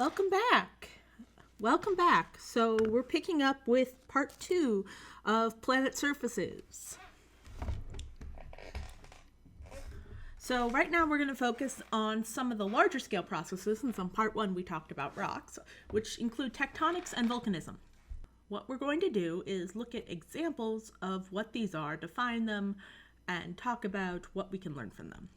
Welcome back. Welcome back. So we're picking up with part 2 of planet surfaces. So right now we're going to focus on some of the larger scale processes, since on part 1 we talked about rocks, which include tectonics and volcanism. What we're going to do is look at examples of what these are, define them, and talk about what we can learn from them.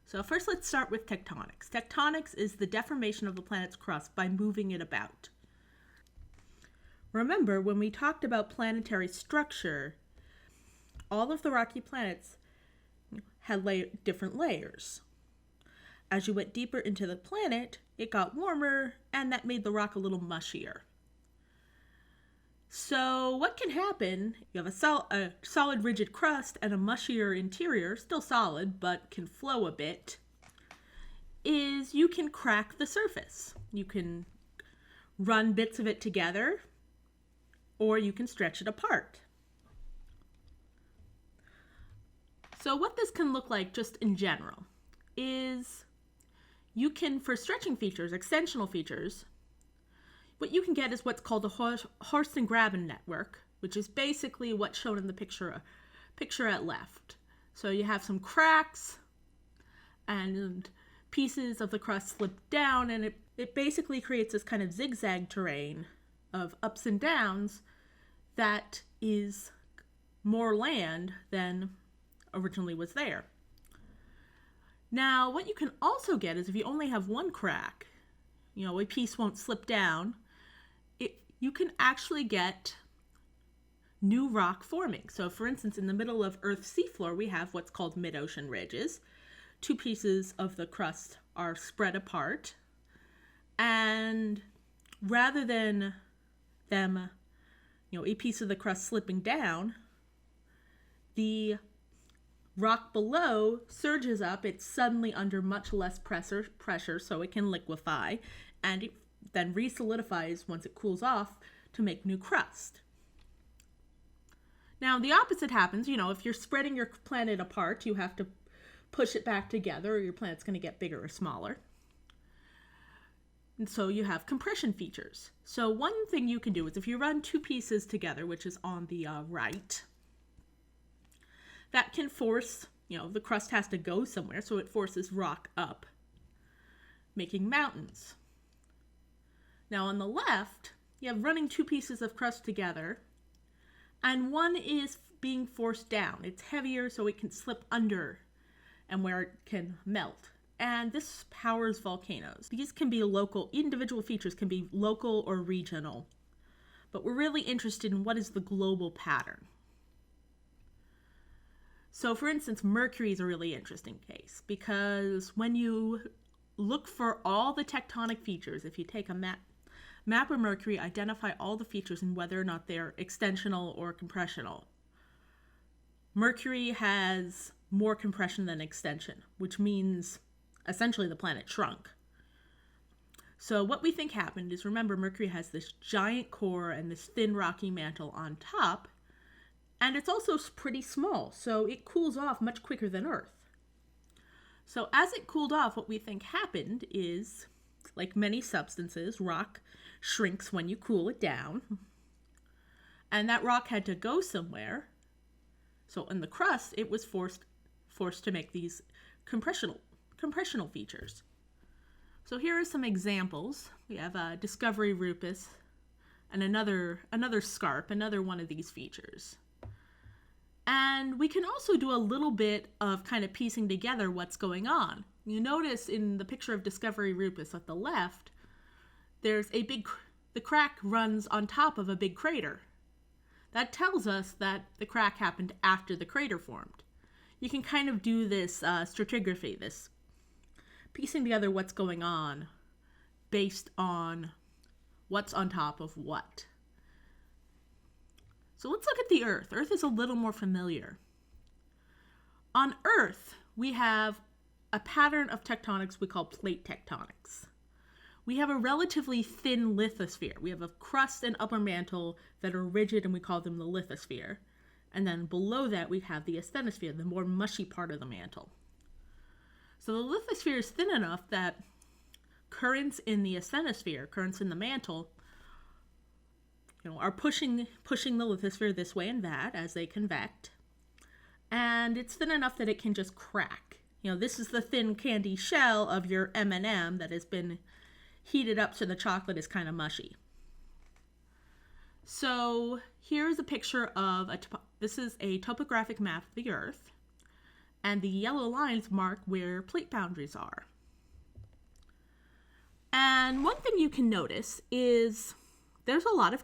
So first let's start with tectonics. Tectonics is the deformation of the planet's crust by moving it about. Remember, when we talked about planetary structure, all of the rocky planets had different layers. As you went deeper into the planet, it got warmer, and that made the rock a little mushier. So what can happen, you have a solid rigid crust and a mushier interior, still solid but can flow a bit, is you can crack the surface. You can run bits of it together, or you can stretch it apart. So what this can look like just in general is you can, for stretching features, extensional features, what you can get is what's called a horse and graben network, which is basically what's shown in the picture at left. So you have some cracks and pieces of the crust slip down, and it basically creates this kind of zigzag terrain of ups and downs that is more land than originally was there. Now, what you can also get is if you only have one crack, a piece won't slip down, you can actually get new rock forming. So for instance, in the middle of Earth's seafloor, we have what's called mid-ocean ridges. Two pieces of the crust are spread apart, and rather than them, a piece of the crust slipping down, the rock below surges up. It's suddenly under much less pressure, so it can liquefy, and it then resolidifies once it cools off to make new crust. Now, the opposite happens. If you're spreading your planet apart, you have to push it back together, or your planet's going to get bigger or smaller. And so you have compression features. So one thing you can do is if you run two pieces together, which is on the right, that can force, the crust has to go somewhere, so it forces rock up, making mountains. Now on the left, you have running two pieces of crust together, and one is being forced down. It's heavier, so it can slip under and where it can melt. And this powers volcanoes. These can be individual features can be local or regional, but we're really interested in what is the global pattern. So for instance, Mercury is a really interesting case, because when you look for all the tectonic features, if you take a map of Mercury, identify all the features and whether or not they're extensional or compressional. Mercury has more compression than extension, which means essentially the planet shrunk. So what we think happened is, remember, Mercury has this giant core and this thin rocky mantle on top, and it's also pretty small, so it cools off much quicker than Earth. So as it cooled off, what we think happened is, like many substances, rock shrinks when you cool it down, and that rock had to go somewhere. So in the crust, it was forced to make these compressional features. So here are some examples. We have a Discovery Rupus and another scarp, another one of these features. And we can also do a little bit of kind of piecing together what's going on. You notice in the picture of Discovery Rupus at the left, the crack runs on top of a big crater. That tells us that the crack happened after the crater formed. You can kind of do this stratigraphy, this piecing together what's going on based on what's on top of what. So let's look at the Earth. Earth is a little more familiar. On Earth, we have a pattern of tectonics we call plate tectonics. We have a relatively thin lithosphere. We have a crust and upper mantle that are rigid, and we call them the lithosphere. And then below that, we have the asthenosphere, the more mushy part of the mantle. So the lithosphere is thin enough that currents in the asthenosphere, currents in the mantle, are pushing the lithosphere this way and that as they convect. And it's thin enough that it can just crack. This is the thin candy shell of your M&M that has been heated up so the chocolate is kind of mushy. So here's a picture of this is a topographic map of the Earth, and the yellow lines mark where plate boundaries are. And one thing you can notice is there's a lot of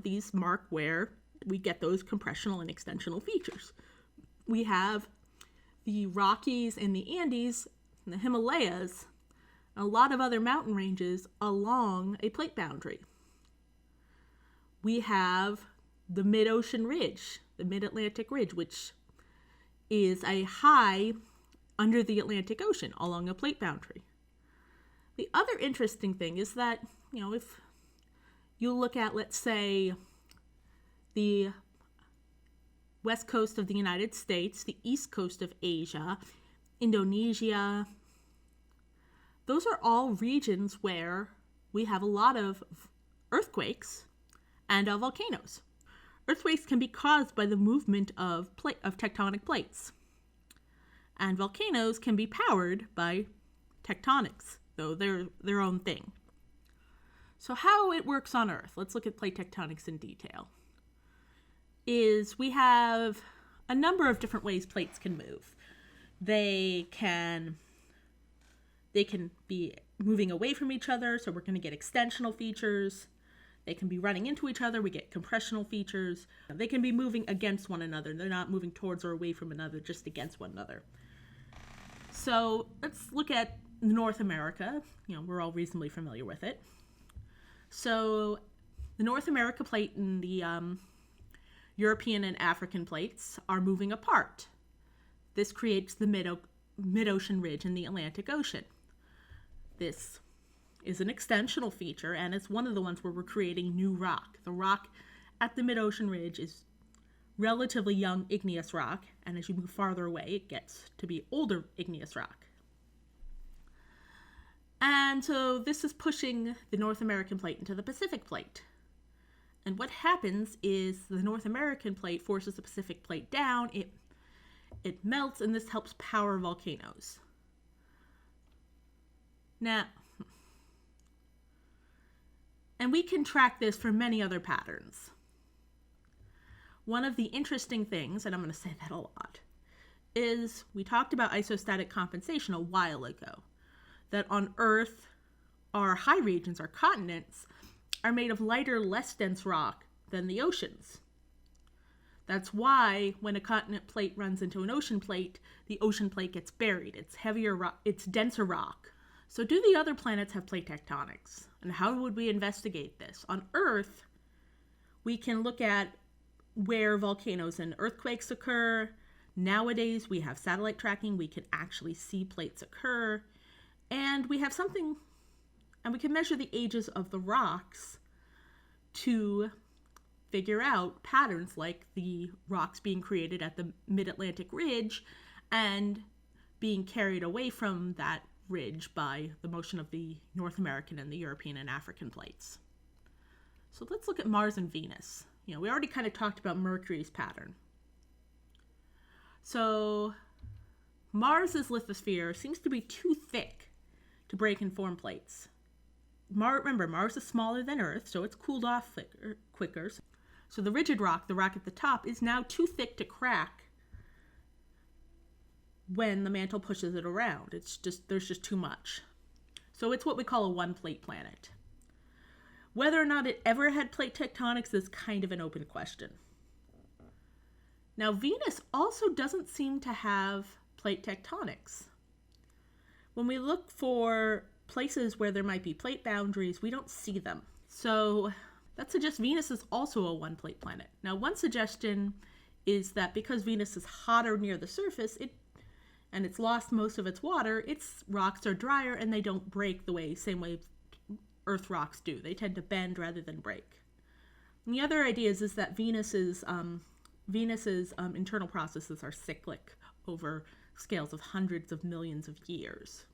these mark where we get those compressional and extensional features. We have the Rockies and the Andes, and the Himalayas, and a lot of other mountain ranges along a plate boundary. We have the mid-ocean ridge, the mid-Atlantic ridge, which is a high under the Atlantic Ocean along a plate boundary. The other interesting thing is that, if you look at, let's say, the west coast of the United States, the east coast of Asia, Indonesia, those are all regions where we have a lot of earthquakes and volcanoes. Earthquakes can be caused by the movement of tectonic plates. And volcanoes can be powered by tectonics, though they're their own thing. So how it works on Earth, let's look at plate tectonics in detail, is we have a number of different ways plates can move. They can be moving away from each other, so we're going to get extensional features. They can be running into each other, we get compressional features. They can be moving against one another. They're not moving towards or away from another, just against one another. So let's look at North America. We're all reasonably familiar with it. So the North America plate and the European and African plates are moving apart. This creates the mid-ocean ridge in the Atlantic Ocean. This is an extensional feature, and it's one of the ones where we're creating new rock. The rock at the mid-ocean ridge is relatively young igneous rock, and as you move farther away, it gets to be older igneous rock. And so this is pushing the North American plate into the Pacific plate. And what happens is the North American plate forces the Pacific plate down, it melts, and this helps power volcanoes. Now, and we can track this for many other patterns. One of the interesting things, and I'm going to say that a lot, is we talked about isostatic compensation a while ago. That on Earth, our high regions, our continents, are made of lighter, less dense rock than the oceans. That's why when a continent plate runs into an ocean plate, the ocean plate gets buried. It's heavier rock, it's denser rock. So do the other planets have plate tectonics? And how would we investigate this? On Earth, we can look at where volcanoes and earthquakes occur. Nowadays, we have satellite tracking. We can actually see plates occur. And we have something, and we can measure the ages of the rocks to figure out patterns like the rocks being created at the mid-Atlantic ridge and being carried away from that ridge by the motion of the North American and the European and African plates. So let's look at Mars and Venus. We already kind of talked about Mercury's pattern. So Mars's lithosphere seems to be too thick to break and form plates. Remember, Mars is smaller than Earth, so it's cooled off quicker. So the rigid rock, the rock at the top, is now too thick to crack when the mantle pushes it around. There's just too much. So it's what we call a one-plate planet. Whether or not it ever had plate tectonics is kind of an open question. Now, Venus also doesn't seem to have plate tectonics. When we look for places where there might be plate boundaries, we don't see them. So that suggests Venus is also a one-plate planet. Now, one suggestion is that because Venus is hotter near the surface, and it's lost most of its water, its rocks are drier and they don't break same way Earth rocks do. They tend to bend rather than break. And the other idea is that Venus's internal processes are cyclic over scales of hundreds of millions of years.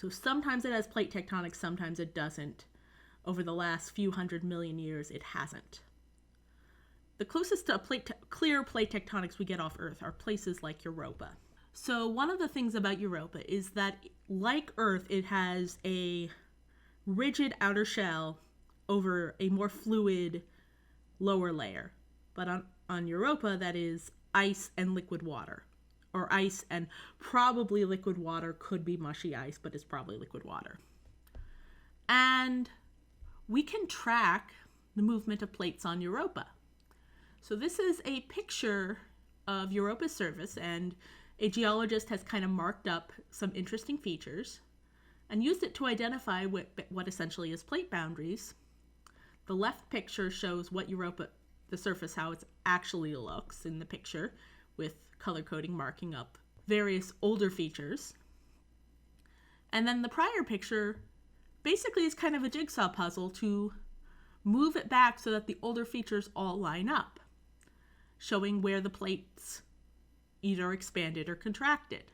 So sometimes it has plate tectonics, sometimes it doesn't. Over the last few 100 million years, it hasn't. The closest to clear plate tectonics we get off Earth are places like Europa. So one of the things about Europa is that, like Earth, it has a rigid outer shell over a more fluid lower layer. But on Europa, that is ice and liquid water. Or ice and probably liquid water, could be mushy ice, but it's probably liquid water. And we can track the movement of plates on Europa. So this is a picture of Europa's surface, and a geologist has kind of marked up some interesting features and used it to identify what essentially is plate boundaries. The left picture shows what Europa, the surface, how it actually looks in the picture, with color coding marking up various older features. And then the prior picture basically is kind of a jigsaw puzzle to move it back so that the older features all line up, showing where the plates either expanded or contracted.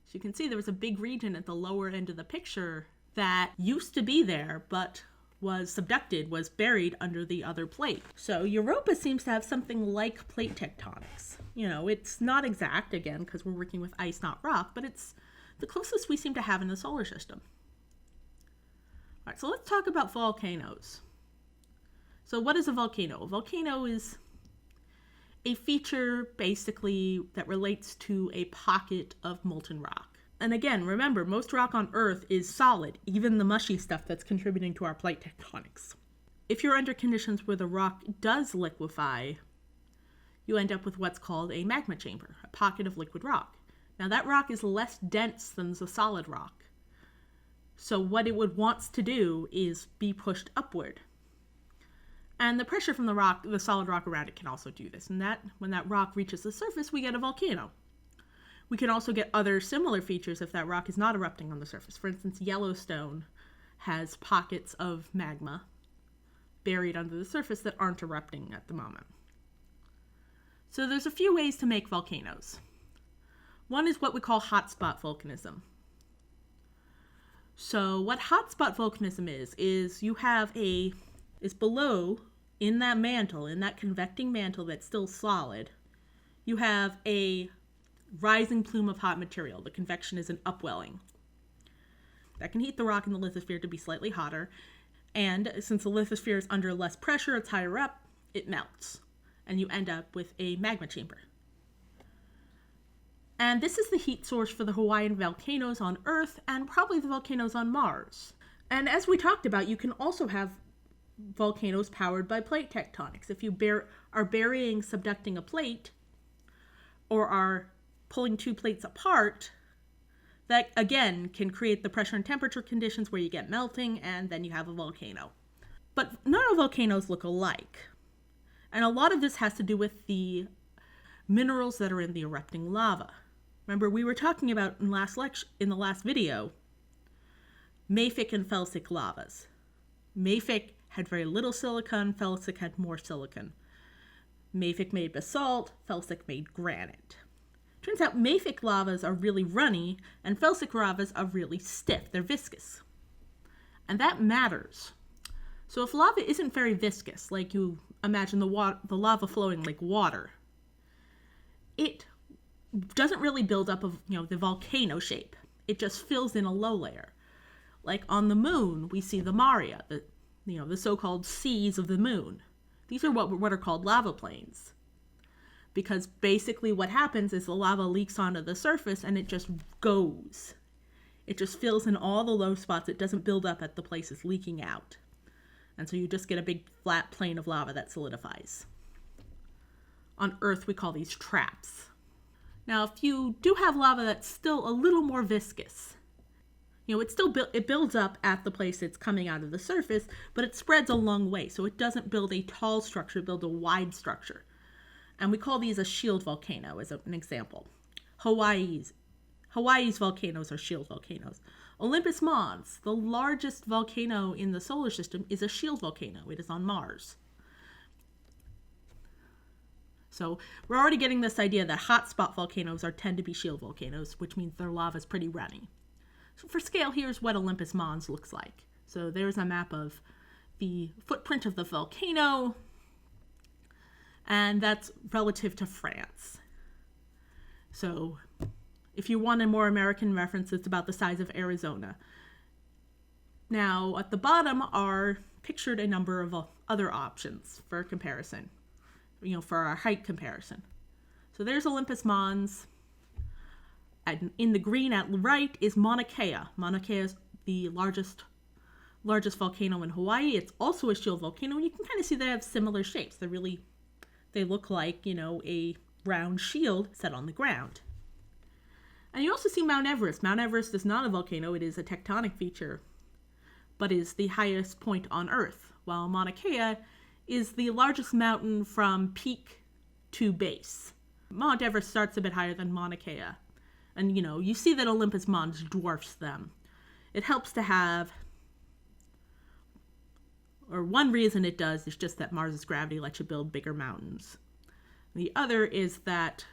So you can see there was a big region at the lower end of the picture that used to be there, but was subducted, was buried under the other plate. So Europa seems to have something like plate tectonics. You know, it's not exact, again, because we're working with ice, not rock, but it's the closest we seem to have in the solar system. All right, so let's talk about volcanoes. So what is a volcano? A volcano is a feature basically that relates to a pocket of molten rock. And again, remember, most rock on Earth is solid, even the mushy stuff that's contributing to our plate tectonics. If you're under conditions where the rock does liquefy, you end up with what's called a magma chamber, a pocket of liquid rock. Now that rock is less dense than the solid rock. So what it wants to do is be pushed upward. And the pressure from the solid rock around it can also do this. And when that rock reaches the surface, we get a volcano. We can also get other similar features if that rock is not erupting on the surface. For instance, Yellowstone has pockets of magma buried under the surface that aren't erupting at the moment. So there's a few ways to make volcanoes. One is what we call hotspot volcanism. So what hotspot volcanism is you have is below, in that mantle, in that convecting mantle that's still solid, you have a rising plume of hot material. The convection is an upwelling. That can heat the rock in the lithosphere to be slightly hotter, and since the lithosphere is under less pressure, it's higher up, it melts, and you end up with a magma chamber. And this is the heat source for the Hawaiian volcanoes on Earth and probably the volcanoes on Mars. And as we talked about, you can also have volcanoes powered by plate tectonics. If you are burying, subducting a plate, or are pulling two plates apart, that again can create the pressure and temperature conditions where you get melting, and then you have a volcano. But none of volcanoes look alike. And a lot of this has to do with the minerals that are in the erupting lava. Remember, we were talking about in the last video, mafic and felsic lavas. Mafic had very little silicon, felsic had more silicon. Mafic made basalt, felsic made granite. Turns out mafic lavas are really runny, and felsic lavas are really stiff. They're viscous. And that matters. So if lava isn't very viscous, like you imagine the lava flowing like water, it doesn't really build up of the volcano shape. It just fills in a low layer. Like on the moon, we see the maria, the so-called seas of the moon. These are what are called lava plains. Because basically what happens is the lava leaks onto the surface and it just goes. It just fills in all the low spots. It doesn't build up at the places leaking out. And so you just get a big flat plain of lava that solidifies. On Earth, we call these traps. Now, if you do have lava that's still a little more viscous, it builds up at the place it's coming out of the surface, but it spreads a long way. So it doesn't build a tall structure, it builds a wide structure. And we call these a shield volcano as an example. Hawaii's volcanoes are shield volcanoes. Olympus Mons, the largest volcano in the solar system, is a shield volcano. It is on Mars. So we're already getting this idea that hotspot volcanoes tend to be shield volcanoes, which means their lava is pretty runny. So for scale, here's what Olympus Mons looks like. So there's a map of the footprint of the volcano, and that's relative to France. So if you want a more American reference, it's about the size of Arizona. Now, at the bottom are pictured a number of other options for comparison, for our height comparison. So there's Olympus Mons. And in the green at right is Mauna Kea. Mauna Kea is the largest volcano in Hawaii. It's also a shield volcano, and you can kind of see they have similar shapes. They look like, a round shield set on the ground. And you also see Mount Everest. Mount Everest is not a volcano, it is a tectonic feature, but is the highest point on Earth, while Mauna Kea is the largest mountain from peak to base. Mount Everest starts a bit higher than Mauna Kea. And, you see that Olympus Mons dwarfs them. It helps to have, or one reason it does is just that Mars's gravity lets you build bigger mountains. The other is that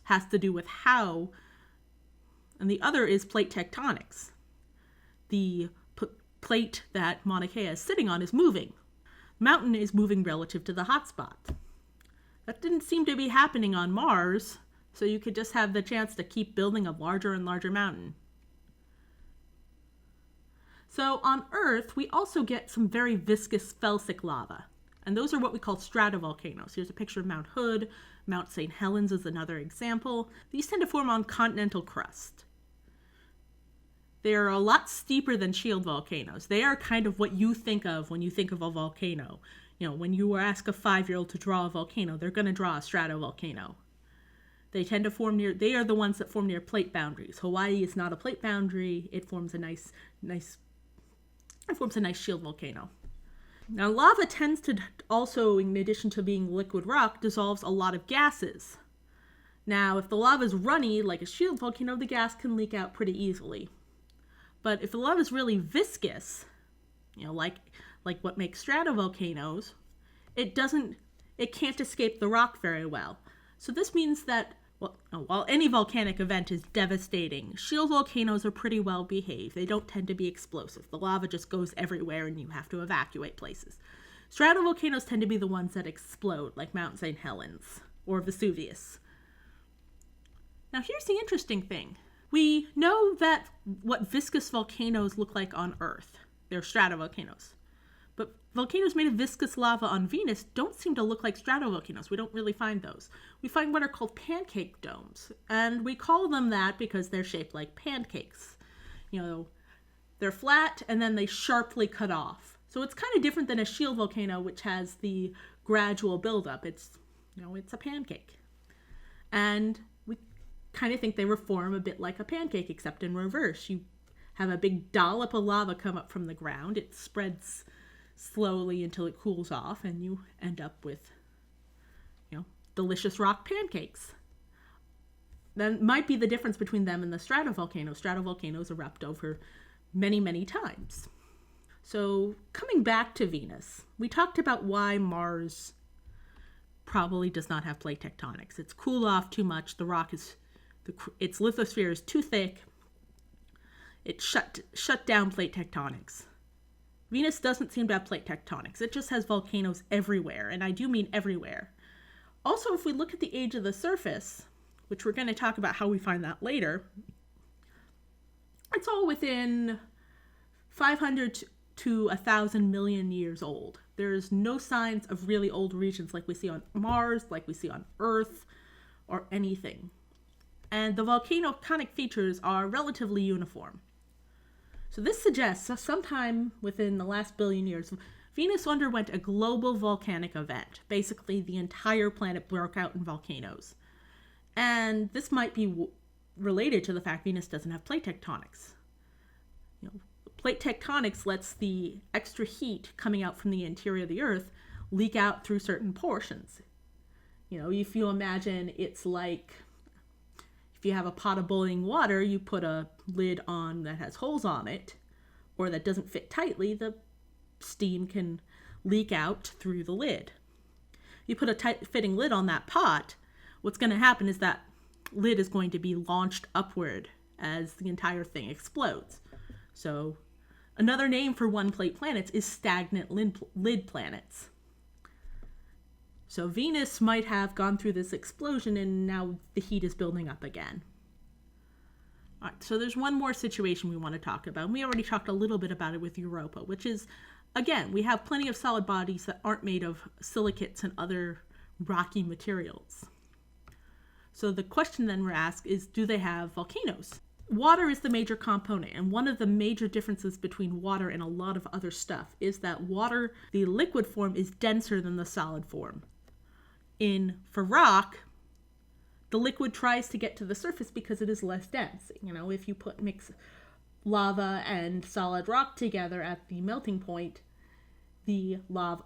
has to do with how, and the other is plate tectonics. The plate that Mauna Kea is sitting on is moving. The mountain is moving relative to the hotspot. That didn't seem to be happening on Mars, so you could just have the chance to keep building a larger and larger mountain. So on Earth, we also get some very viscous felsic lava, and those are what we call stratovolcanoes. Here's a picture of Mount Hood. Mount St. Helens is another example. These tend to form on continental crust. They are a lot steeper than shield volcanoes. They are kind of what you think of when you think of a volcano. When you ask a 5-year-old to draw a volcano, they're going to draw a stratovolcano. They tend to form they are the ones that form near plate boundaries. Hawaii is not a plate boundary. It forms a nice shield volcano. Now, lava tends to also, in addition to being liquid rock, dissolves a lot of gases. Now, if the lava is runny, like a shield volcano, the gas can leak out pretty easily. But if the lava is really viscous, like what makes stratovolcanoes, it can't escape the rock very well. So this means that, while any volcanic event is devastating, shield volcanoes are pretty well behaved. They don't tend to be explosive. The lava just goes everywhere and you have to evacuate places. Stratovolcanoes tend to be the ones that explode, like Mount St. Helens or Vesuvius. Now here's the interesting thing. We know that what viscous volcanoes look like on Earth. They're stratovolcanoes. But volcanoes made of viscous lava on Venus don't seem to look like stratovolcanoes. We don't really find those. We find what are called pancake domes. And we call them that because they're shaped like pancakes. They're flat and then they sharply cut off. So it's kind of different than a shield volcano, which has the gradual buildup. It's a pancake. And we kind of think they form a bit like a pancake, except in reverse. You have a big dollop of lava come up from the ground. It spreads slowly until it cools off, and you end up with, delicious rock pancakes. That might be the difference between them and the stratovolcanoes. Stratovolcanoes erupt over many, many times. So coming back to Venus, we talked about why Mars probably does not have plate tectonics. It's cooled off too much. Its lithosphere is too thick. It shut down plate tectonics. Venus doesn't seem to have plate tectonics. It just has volcanoes everywhere, and I do mean everywhere. Also, if we look at the age of the surface, which we're going to talk about how we find that later, it's all within 500 to 1,000 million years old. There's no signs of really old regions like we see on Mars, like we see on Earth, or anything. And the volcanic features are relatively uniform. So this suggests that sometime within the last billion years, Venus underwent a global volcanic event. Basically, the entire planet broke out in volcanoes. And this might be related to the fact Venus doesn't have plate tectonics. Plate tectonics lets the extra heat coming out from the interior of the Earth leak out through certain portions. If you imagine it's like, if you have a pot of boiling water, you put a lid on that has holes on it, or that doesn't fit tightly, the steam can leak out through the lid. You put a tight-fitting lid on that pot, what's going to happen is that lid is going to be launched upward as the entire thing explodes. So another name for one-plate planets is stagnant lid planets. So Venus might have gone through this explosion and now the heat is building up again. All right, so there's one more situation we want to talk about. And we already talked a little bit about it with Europa, which is, again, we have plenty of solid bodies that aren't made of silicates and other rocky materials. So the question then we're asked is, do they have volcanoes? Water is the major component, and one of the major differences between water and a lot of other stuff is that water, the liquid form, is denser than the solid form. For rock, the liquid tries to get to the surface because it is less dense. If you mix lava and solid rock together at the melting point, the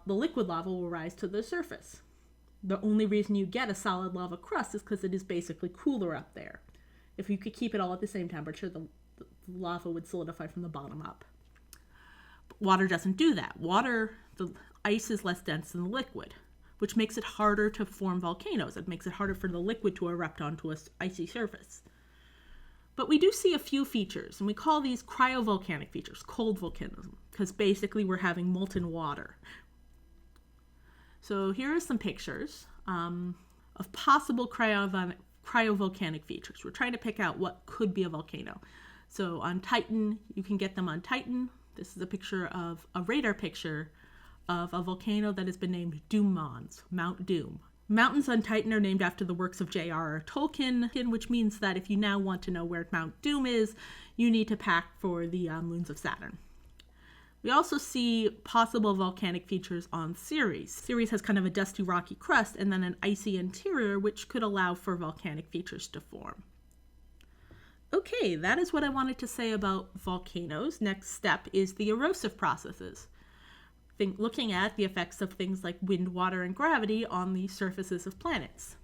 liquid lava will rise to the surface. The only reason you get a solid lava crust is because it is basically cooler up there. If you could keep it all at the same temperature, the lava would solidify from the bottom up. But water doesn't do that. The ice is less dense than the liquid, which makes it harder to form volcanoes. It makes it harder for the liquid to erupt onto an icy surface. But we do see a few features, and we call these cryovolcanic features, cold volcanism, because basically we're having molten water. So here are some pictures of possible cryovolcanic features. We're trying to pick out what could be a volcano. So on Titan, you can get them on Titan. This is a radar picture of a volcano that has been named Doom Mons, Mount Doom. Mountains on Titan are named after the works of J.R.R. Tolkien, which means that if you now want to know where Mount Doom is, you need to pack for the moons of Saturn. We also see possible volcanic features on Ceres. Ceres has kind of a dusty, rocky crust and then an icy interior, which could allow for volcanic features to form. Okay, that is what I wanted to say about volcanoes. Next step is the erosive processes. Looking at the effects of things like wind, water, and gravity on the surfaces of planets.